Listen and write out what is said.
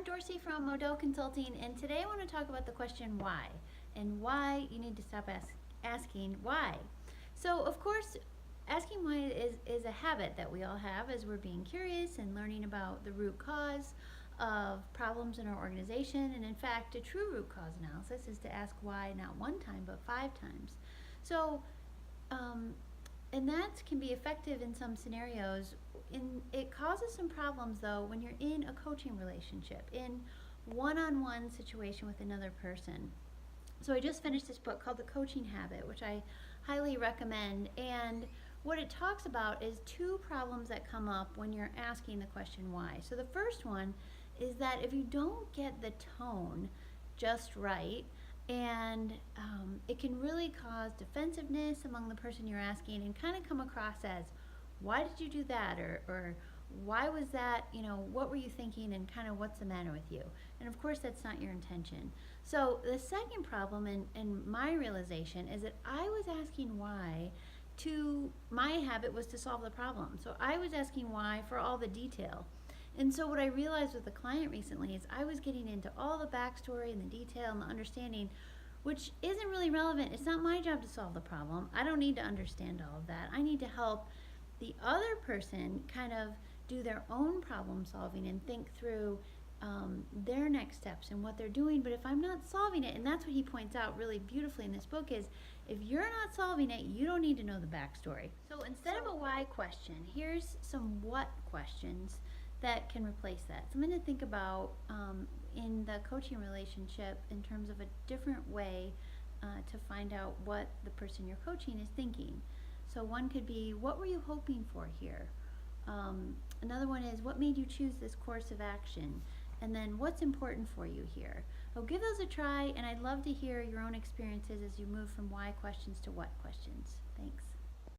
Dorsey from Modell Consulting, and today I want to talk about the question why, and why you need to stop asking why. So, of course, asking why is a habit that we all have as we're being curious and learning about the root cause of problems in our organization. And in fact, a true root cause analysis is to ask why not one time but 5 times. So, um, and that can be effective in some scenarios. It causes some problems though when you're in a coaching relationship, in one-on-one situation with another person. So I just finished this book called The Coaching Habit, which I highly recommend. And what it talks about is 2 problems that come up when you're asking the question why. So the first one is that if you don't get the tone just right, and it can really cause defensiveness among the person you're asking and kind of come across as, why did you do that? Or why was that, what were you thinking, and kind of what's the matter with you? And of course, that's not your intention. So the second problem in my realization is that I was asking why my habit was to solve the problem. So I was asking why for all the detail. And so what I realized with a client recently is I was getting into all the backstory and the detail and the understanding, which isn't really relevant. It's not my job to solve the problem. I don't need to understand all of that. I need to help the other person kind of do their own problem solving and think through their next steps and what they're doing. But if I'm not solving it, and that's what he points out really beautifully in this book, is if you're not solving it, you don't need to know the backstory. So instead of a why question, here's some what questions that can replace that. Something to think about in the coaching relationship in terms of a different way to find out what the person you're coaching is thinking. So one could be, what were you hoping for here? Another one is, what made you choose this course of action? And then, what's important for you here? So give those a try, and I'd love to hear your own experiences as you move from why questions to what questions. Thanks.